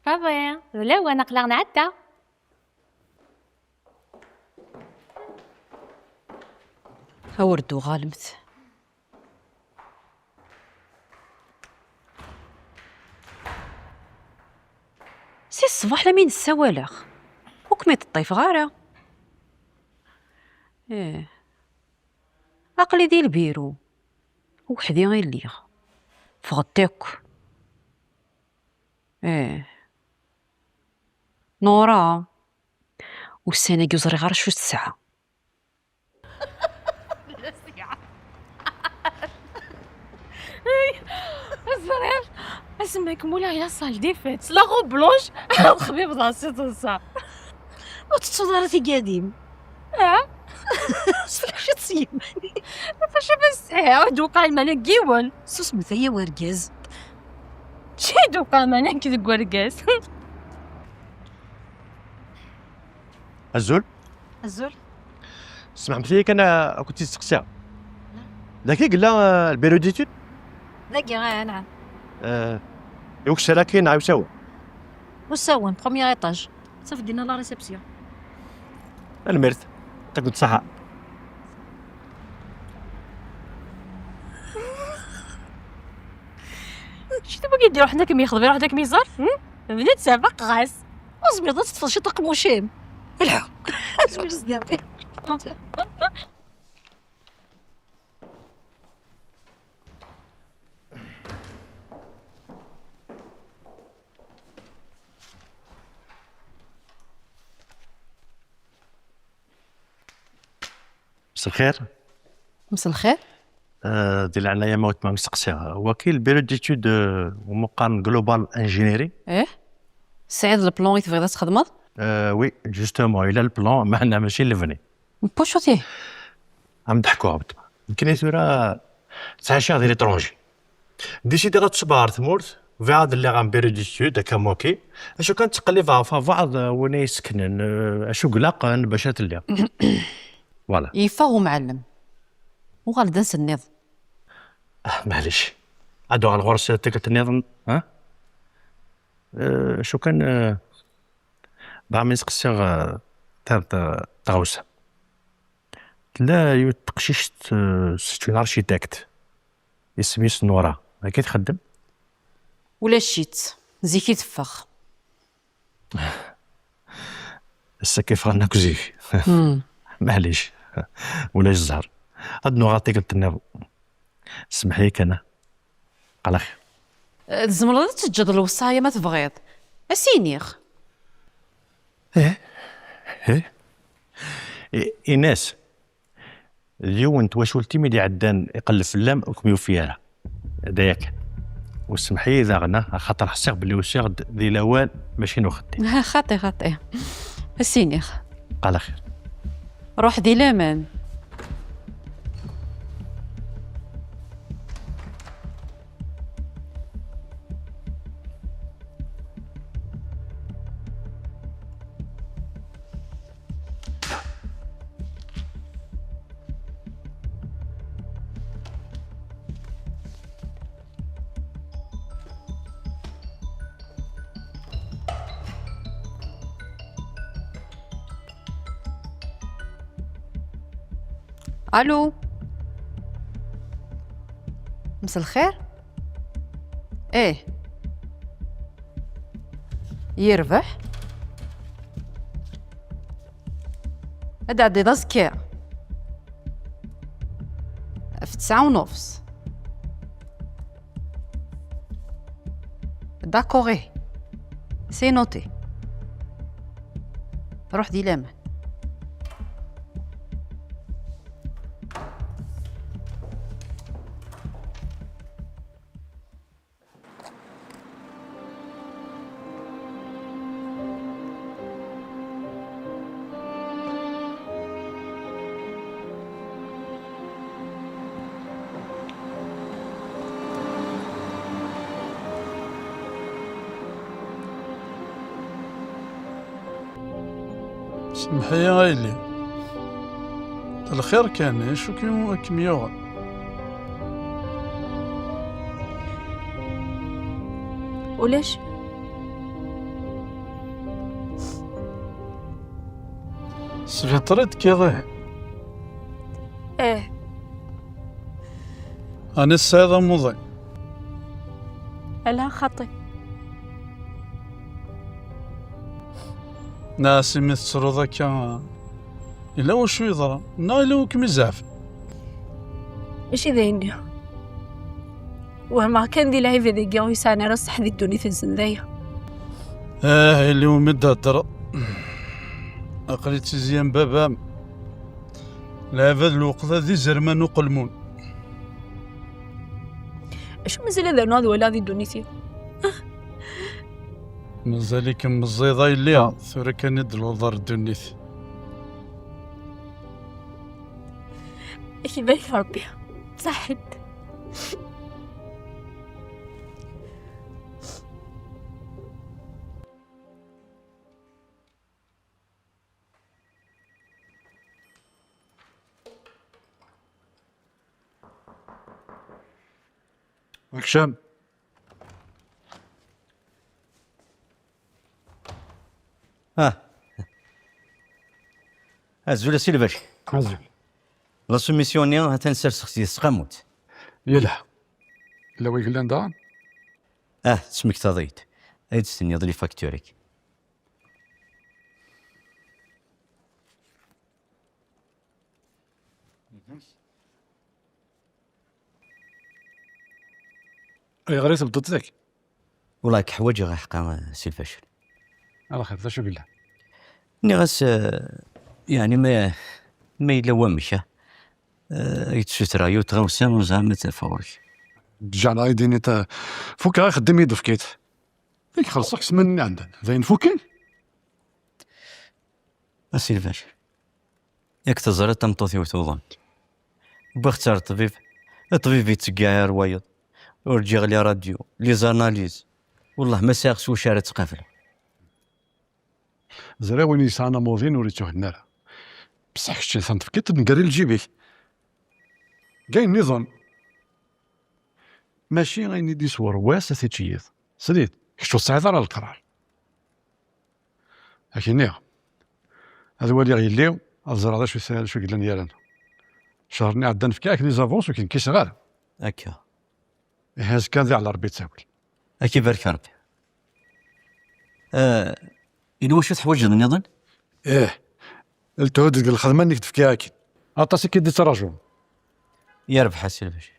صافي ولا انا قلقنا عدا. ها وردو غالمت. سي الصباح لمين السوالغ وكميت الطيف غارة. عقلي ديال البيرو وحدي غير ليغ فغديك. نورا والسنة يوزري غير شو الساعة. الزرير اسمك مولاي لا صال ديفيت لا غو بلونش خبيب ضاسي توصا وتتصدرتي قديم. فاش تصيب فاش بس دوكا ما نقيون سوس مثيا ورقاز. شي دوكا ما نكذب ورقاس. الزول الزول سمع مثليك انا كنت تسقسيها ذاكي قلنا البيرو ديتود ذاكي غا نعم. يوك سراكي نعاو سوا وساون بروميير ايطاج صافي دينا لا ريسبسيون. المرت انت كنت صح. شي دابا كيديروا حنا كمي يخدم روح داك ميزار بنات سابق غاس وزبيضة تطفل شي طاق موشيم. الحق زوج ديالي. مساء الخير. مساء الخير. ديال عناية موت ما مسقسيها هو كاين البيرو ديتود ومقام جلوبال انجينيري. سعيد البلون تبغي تخدمض. وي جوستومون الى البلان معنا ماشي لفني بوشوتي عم ضحكوا بالطبع يمكن ترى تعيشها ديال ليترونجي ديسيدي غتصبر تمورت في هذا اللي غام بيرو ديتود هكا موكي اشو كان تقلب في بعض وين يسكنن اشو قلقن باش تلي فوالا يفاو معلم وغالدا نسنيض. معليش هادو على الغرس تلك النظام شو كان باغي نسقسيغ تغوسه لا يو تقشيش ستون ارشيتكت يسميس نورا هاكي تخدم ولا شيت زيكي تفخ. هسا كيف غناكو زيك معليش ولا الزهر هاد نوغاتي قلت النظام سمحي انا على خير. الزمرة تتجد الوصاية ما تبغيض اسينيخ. ايناس اليوم انت واش ولتي ملي عدان يقلب في اللام وكميو فيها هداياك وسمحي اذا غنى خاطر حسيت بلي وسيغ ذي الاوان ماشي نوخدي. خاطي اسينيخ على خير. روح دي لامان. الو مساء الخير. يربح هدا عدي داسكير في 9:30 داكوغي سي نوتي. روح دي لامان. سمحي يا غايلي الخير كان شو كم يوغ ولاش سفطرت كذا. ايه أنا السادة مضي. لا خطي. ناسي مثل ذاك إلا وشو يضرى نا إلا وكم زعف. ايش ذيني وما كان دي لايف ذي جوي سانا رص حدي الدنيا في الزندية. اللي هو مدة ترى أقلت زيان بابام لا فاد الوقت ذي زرمان وقلمون. ايش مازال هذا ناضي ولا ذي الدنيا مازالك مزيضة اللي ثورة كان يدلو ضار الدنيث. ايش بيك ربي صحت. هشام زولا سي الباشا عزل لا سوميسيوني هتنسر سختي سقاموت. يلا لا ويقلان دان سمك تضيت ايد سني ضلي فاكتوريك. أي غريس بدوت ذاك والله كحواجي غا حقا سي الباشا. الله خير ذا شو بالله. ني غاس يعني ما إلا وامش يتسترا يتغوسا وزعما تفاورك. جعل ايديني تا فوك غا خدم يدو فكيت فيك خلصك سمني عندنا زين فوكي. سي الباشا ياك تزرى تمطوثي وتوضن باختار الطبيب يتقاعر وايض ورجع لي راديو لي زاناليز والله ما ساغس وشارة تقافل. زرا وين يسعنا موزين وريتوه النار بصح شتي سانتفكيت نقري لجيبي كاين نظام ماشي غيني دي صور واسع تيتشيث سديت كشتو الصعيد على القرار لكن هذا هو اللي غيليو الزرع هذا شو سهل شو قلنا يالا شهرني عدنا في كاك لي زافونس ولكن كي صغار هكا هاز كان ذي على ربي تساول هكي بارك ربي. إلا واش تحوج نظن التهود ديال الخدمه اللي كتف كاك عطاسي كي دي تراجع يا ربح سي الباشا.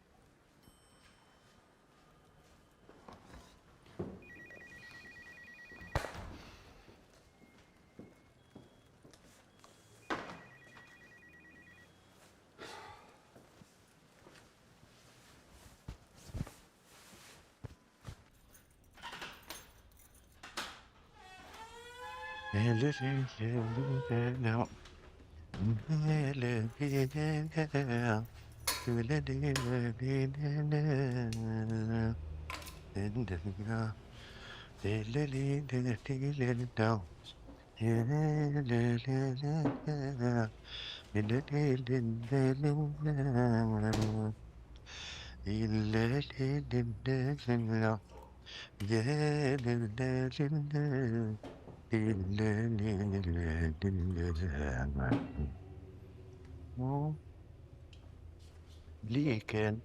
لي كان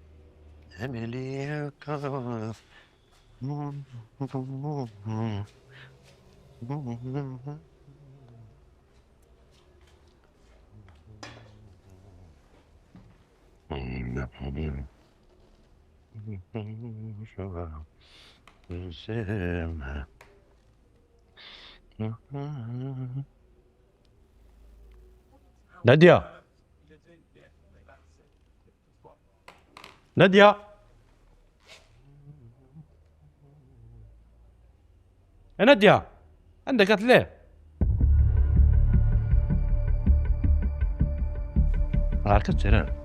أملي كاف نادية نادية يا نادية عندك ليه عاركة تيران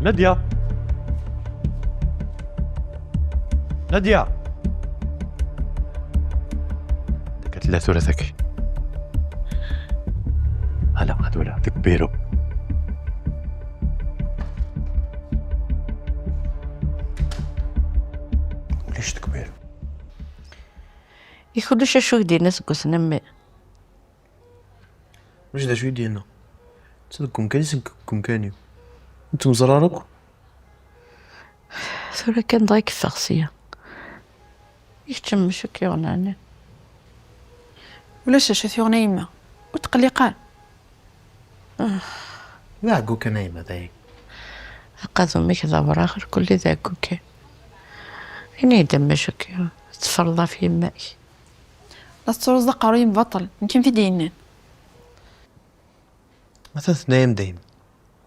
نادية نادية قالت لا ثلاثك هلا هذولا تكبيرو ليش تكبيرو يكون شو دينا سكوس نمي. واش دا شويه ديالنا تصدقكم كان يسككم كانيو نتوما زراركم ثورة كان ضايق الشخصية يكتم شك يغناني ولاش شاف نايمة وتقلقان. لا عقو كان نايمة دايك قاذو ميك ضابر آخر كل ذا كوكي إني دم شك تفرضا في ماء. لا تروز قريب بطل يمكن في دينين. مثلا نايم دايم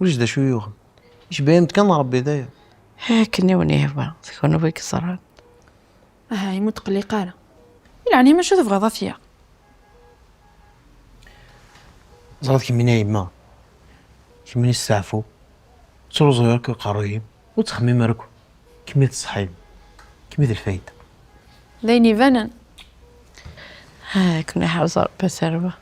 ولاش دا شويه يوغن اش باين كان ربي داير هاكني ونيهبا تكونوا بيك صرات. هاي متقلقانة يعني ما شو تبغى ضافية. زرات كي نايمة كي من يستعفو تروزو ياك قريب وتخمم راكو كمية الصحيب كمية الفايدة ذيني فنن. هاكني حوزر بسربة.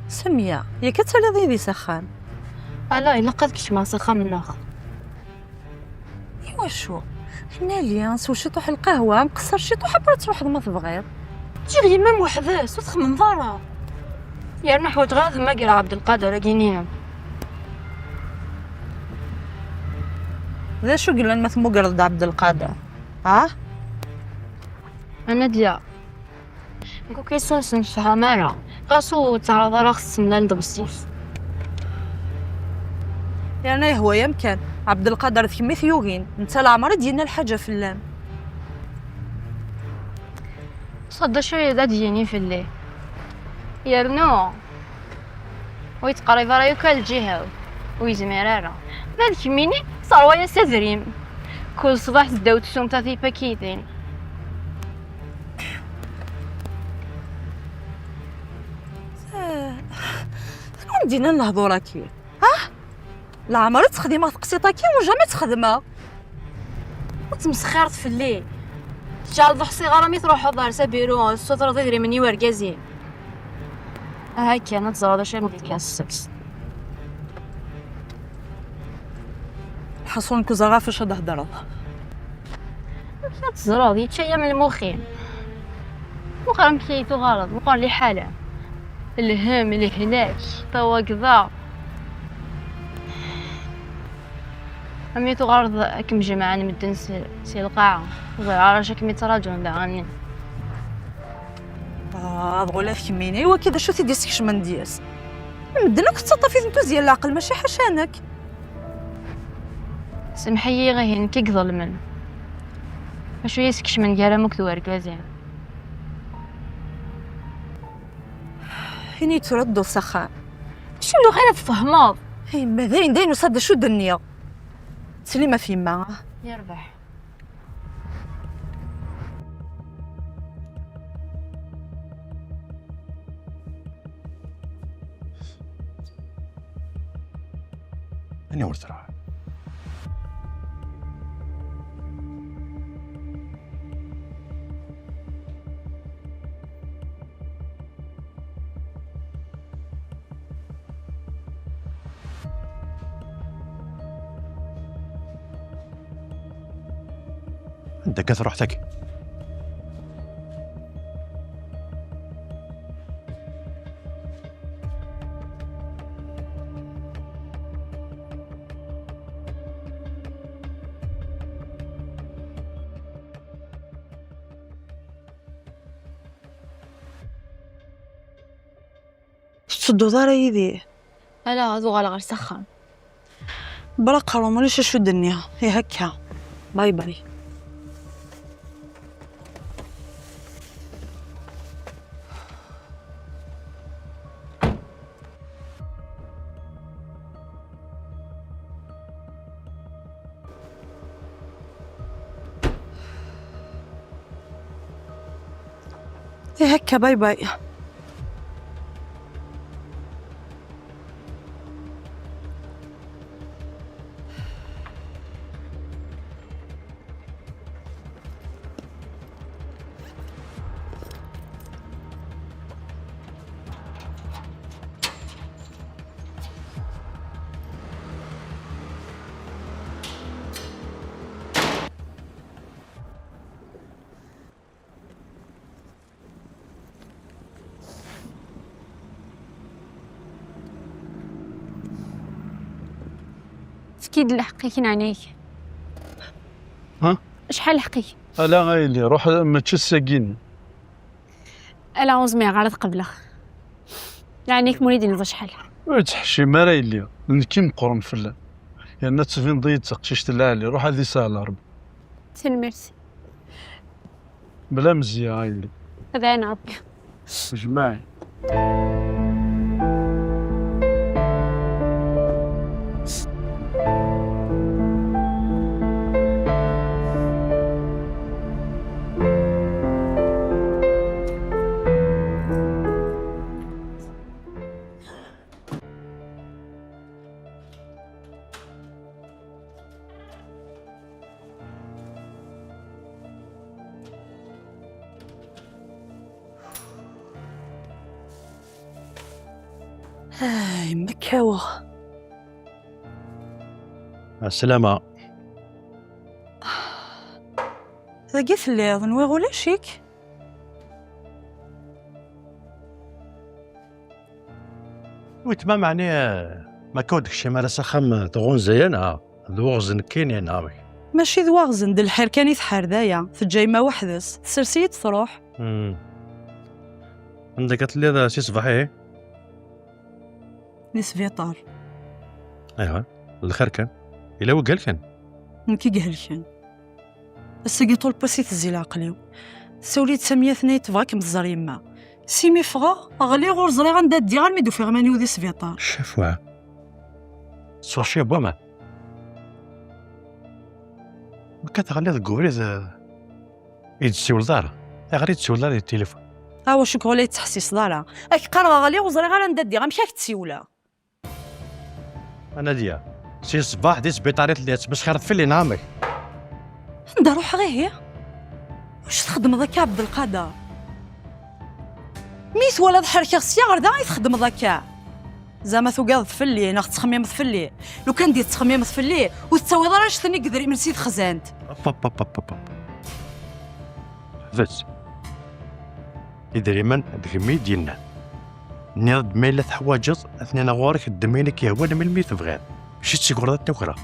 سمية يا كتسالي ذي سخان. لا إلا قد كش ما سخان من الآخر. إيوا شو حنا ليا نسول شي طوح القهوة مقصر شي طوح برا تروح ما تبغيض. تجي غير مام وحداس وتخمم ضارة. يا نحو تغاض ما قرا عبد القادر أجينيهم. ذا شو قلنا مثل مقرد عبد القادر. أنا ديا. نقول كيسون سنشها مرة. قاسو تعرض على خص من الدبسيس. يعني هو يمكن عبد القادر ثمي ثيوغين انت العمر ديالنا الحاجة في اللام. صد شوية دا تجيني في الليل. يرنو ويتقرب رايك الجهة ويزمرارة مالك ميني صار ويا سذريم كل صباح تداو تسوم تاثي باكيتين. عندنا نهضو راكي العمر تخدمها تقسيطا كي وجا ما تخدمها. وتمسخرت في الليل جال ضحصي غرامي تروح دار سبيرو السطر تدري مني ورقازين. هاي كانت زرادة شي مديك السكس. حصون كوزا فاش تهضر. كانت زراد يتشيا من المخين. وقرا مشيتو غلط وقال لي حالة الهم الهلاك توا كذا. أميتو غرض أكم جماعة نمدن سي القاعة غير عراشا كمي تراجعون دعاني. غولا في كميني ايوا كذا شو تيدي سكش من دياس مدنك تطفي انتو زيال العقل ماشي حشانك. سمحي غيهن كي ظلمن ماشو يسكش من كلامك دوار كازين. هيني تردو سخان شنو غير تفهماض. هي ما داين وصاد شو الدنيا سليمة فيما يربح. أنا ورث راه أنت كثر روحتك. تصدو دارا يدي لا هذو غير سخان. برا قالوا ماليش شو الدنيا هي هكا. باي باي. هي هكا باي باي. كيد الحقي كنعنيك. ها؟ شحال الحقي؟ لا غايلي روح ما تشساكين. الا 1100 غلط قبله. نعنيك مولي دير شحال؟ تحشي ما راه يلي نكي مقرن فلا يعني تسفين ضيت تقشيش العالي روح هذه سهله ربي تنمرسي. بلا مزيان غايلي هذا انا ربي. جماعي. مكاوة. السلامة. ذاكي ثلاث نوي ولا شيك. ويتما معني ما كودك شي مالا سخم تغون زينا الوغز نكين يا نامي. ماشي ذواغزن دل الحير كان يثحر دايا في الجايمة وحدس تسرسية تروح. عندك قالت لي هذا سي صباحي. نسفيطار ايوا الخير كان الا وقال كان نكي قهلكن الساقي طول بسيط الزيل عقليو سوليت سمية ثنيت فاك مزار يما سيمي فغا اغلي غور زري غندا دي غنميدو في غماني ودي سفيطار شافوا صوشي بوما ما كتغلي الكوريز يتسول دار غير يتسول دار التليفون اوا شكرا تحسيس دارا اك قرا غالي غور زري غندا دي غمشاك تسيولا انا ديا سي صباح دي سبيطاريت اللي تبشخرت في اللي نامك ندا روح غير هي واش تخدم ذاك عبد القادر ميت ولد حركه السياره دا يخدم ذاك زعما ثقاض فلي ناخذ تخميم فلي لو كان ديت تخميم فلي وتسوي ضراش ثاني قدري من سيد خزانت بس دايما دغمي ديالنا نيض ميلة حواجز اثنين غورك الدمينك يهوان من الميت بغير مشيت تقول ذات اخرى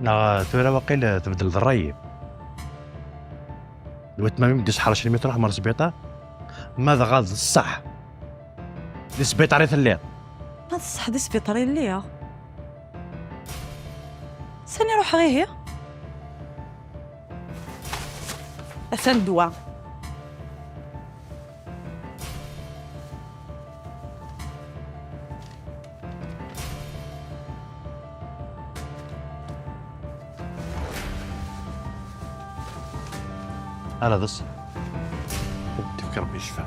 نا ثورة واقيلا تبدل الراي دوات ما يمديش حرش المتر احمر سبيطار ماذا غاض الصح دي سبيطاريت الليل هاد الصح دي سبيطاري اللي ساني روح غير هي اثن دوا انا ذس تفكر بيشفى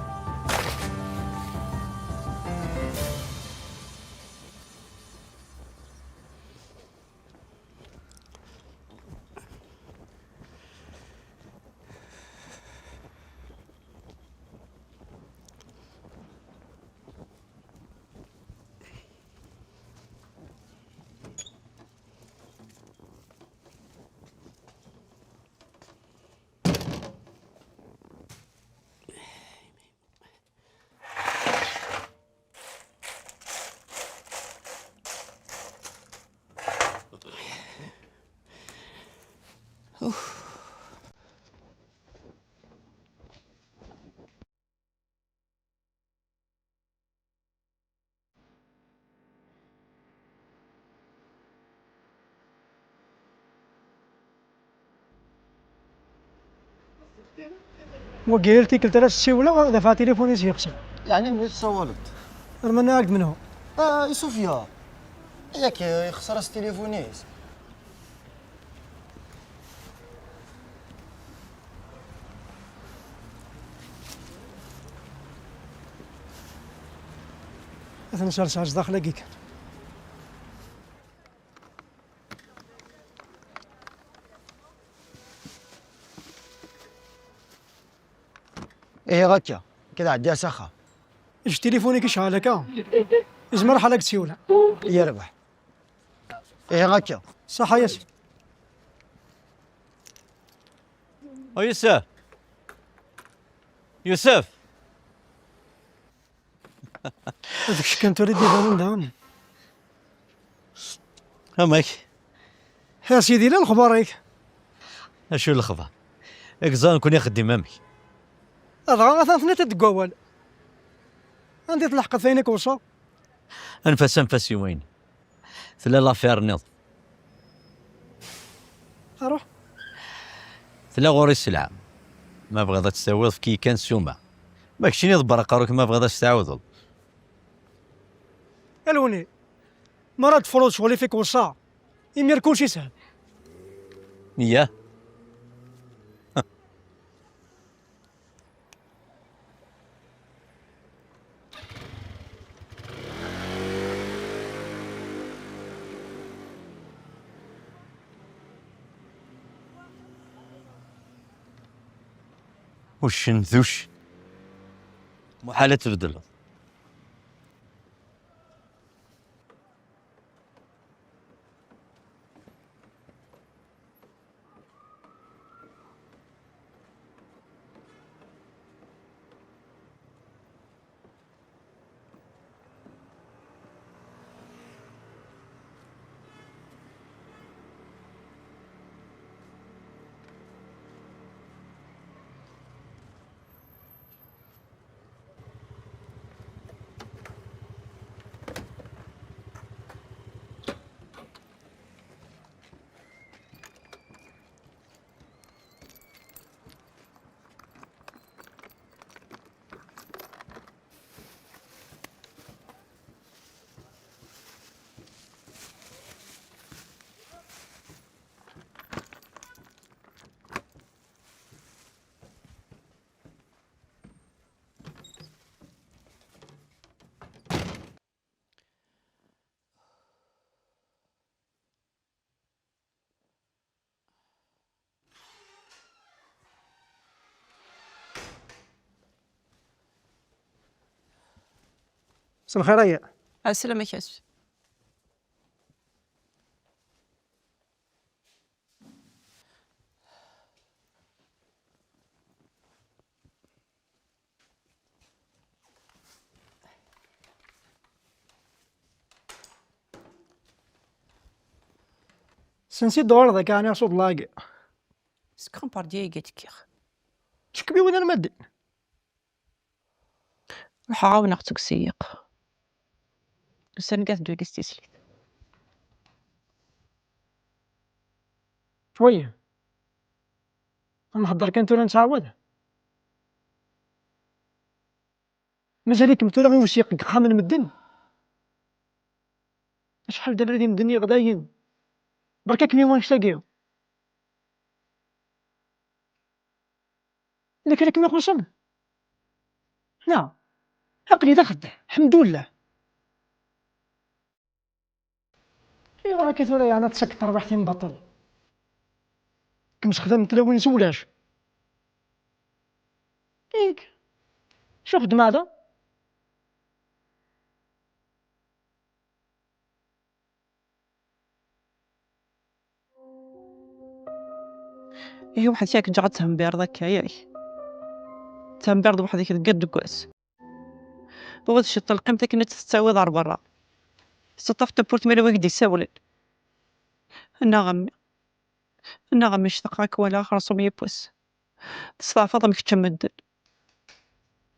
وقيلتي قلت لها السيولة دفع تليفوني سيقسم يعني من تصولت رمنا عقد منه صوفيا ياك يخسر تليفونيس مثلا شارج داخل كيك ايه غاكا كذا عديها سخا ايش تليفوني كيش حالك ازمر حالك سيولة يربح ايه غاكا صح ياسي يوسف يوسف هذاك الشيء كان تريد يبان دام اماك يا سيدي لا نخبارك. اشو الخبر؟ اكزان كون يخدم امي. أضغى ثلاثة تتقول عندي تلحق فينك وصا. انفس يوين ثلا لافير نيض أروح ثلا غوري السلعة ما بغيت تستعوض في كي كان سوما ماكشي نيض برا روك ما بغيت تستعوض. الوني مرات فروض شغلي فيك وصا يمير كلشي سهل. ياه وش نذوش محالة تبدل. مساء الخير يا السلامة كاس. سنسي الدوار ذاك يعني صوت لاقي سكرام باردي قالت كيخ شكبي وين المد نحاول ناخذك سيق وسنقاث دو الاستسلام. شويه نحضر كنت ولا نتعود مازاليك مثلا غير وسيق خامن مدن شحال دابا هادي مدني غداين بركاك اليوم نشتاقيو لكن راك ما خصم لا عقلي دا خدام الحمد لله. ايوا راك تولي انا تسكت ربحتي مبطل كمش خدام تلاوين زولاش ايك شوف دماغه هي واحد شاك جات تنبير ذاك ياك تنبير وحدك قد كويس بغيت شي طلقم كنا تستعوض على برا استطفت بورت ميلو وقدي يساولن النغم اشتقاك ولا خرصوم يبوس تستعفض مك تشمد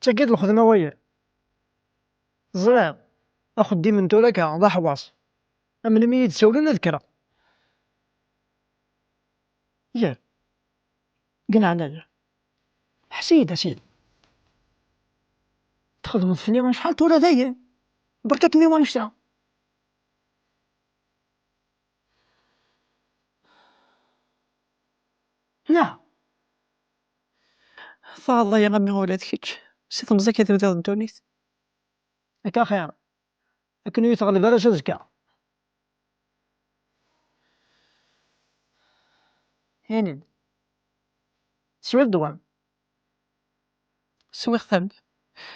تاكيد الخدمه ويا زرع اخد دي من دولك ضا حواس اما لما يتسولن نذكره يا قنا على حسيد اسيد تخدم في اليوم شحال تولا ذايا بركات اليوم نشتا لا فالله يا غمي ولاد كيتش سيت مزاك هذا ذا الدونيس هكا خير لكن يتغلب على زكا هاني سوي الدوام سويخ ثمن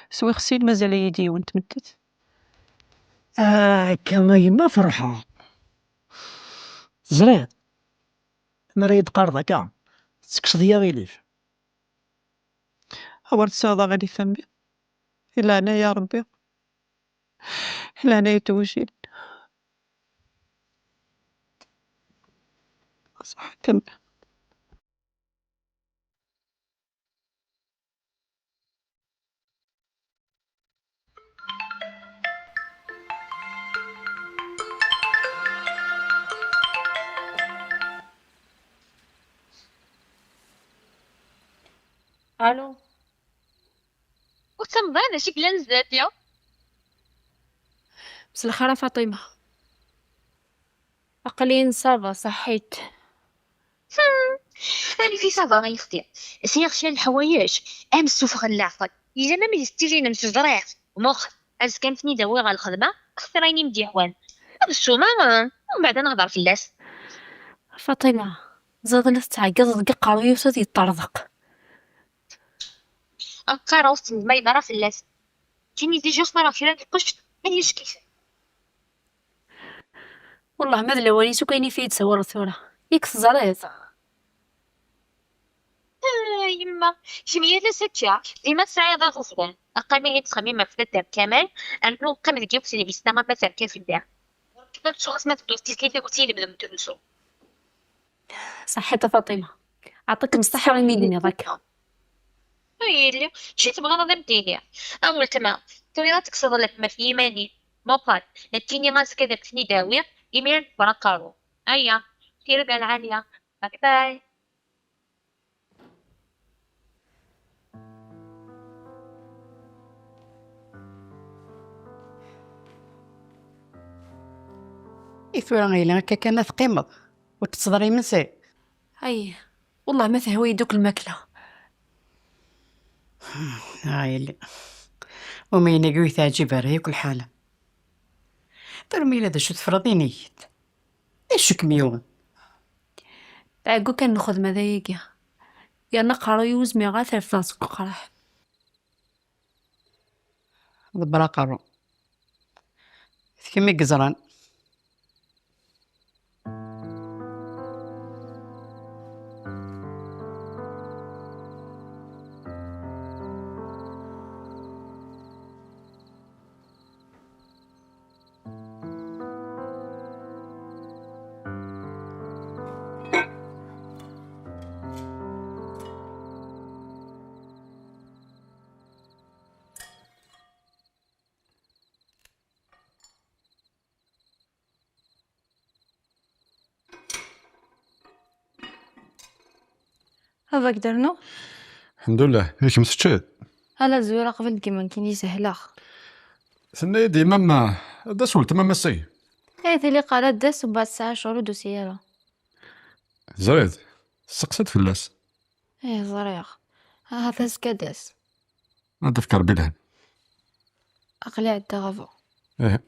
سويخ سيل مازال يدي وانت متت كما يما فرحة زريت مريض قرضة كاع تسكش ديا غيليف هورت ساضا غادي ثمبي إلا أنا يا ربي إلا أنا يتوجيل صح كمل. الو، وتنظن شي كلا نزلت يا بس الخير فاطمه، اقلين صافا صحيت. أنا في صافا ما يخدي سير شال الحوايج أمسو في غلاقك إلا ما يستيجينا من شجرات ومخ أز كانتني داوي على الخدمة خسريني مديحوان أمسو ما ومن بعد نهضر في اللاس فاطمه زاد لا تعقز دقيق قرويوسات يطردق. أنقر وسط ما يبرا في اللاس كيني ديجا خسرة كيرا القشت ما يشكي والله ما دلواني سو كايني فيه تصور ثورة يكس زريت. يما جميع لساتشا ديما تسعي ضغط فلان أقامي تخميم مفلت كمان أنو قام ديك في الإسلام ما تركي في الدار كنت شو اسمها تدوستي كيف قلتي لي بلا مدرسو صحيت فاطمه، عطيك مصحة ويميدني ضاك. اللي شي تبغى نظام ديني أول تما تولي لا تقصد لك ما في إيماني مو قال نتيني راسك كذا بتني داوية إيميل برقارو أيا كيرا قال عالية باي باي ثورة غيلا هكا كان تقيمض وتصدري مسي. اي والله ما تهوي دوك الماكله. هاي اللي وما ينقوي تعجب هي كل حالة. ترمي لها شو تفرضي نيت ايش كميون تعقو كان ناخذ مذايقيا يا نقرا يوز مي غاثر فلاسك قراح. ضبرا قرو كمي قزران. هذاك درنو الحمد لله ياك مسجد هلا زويرة قبل كيما كيني سهلة. سنة ديما ما دا سولت ما مسي هاي اللي قالت داس وبعد ساعة شهور دو سيارة. زريد سقسيت في اللاس ايه زريق هذا سكداس هذا فكر بلهن أقلع الدغفو. ايه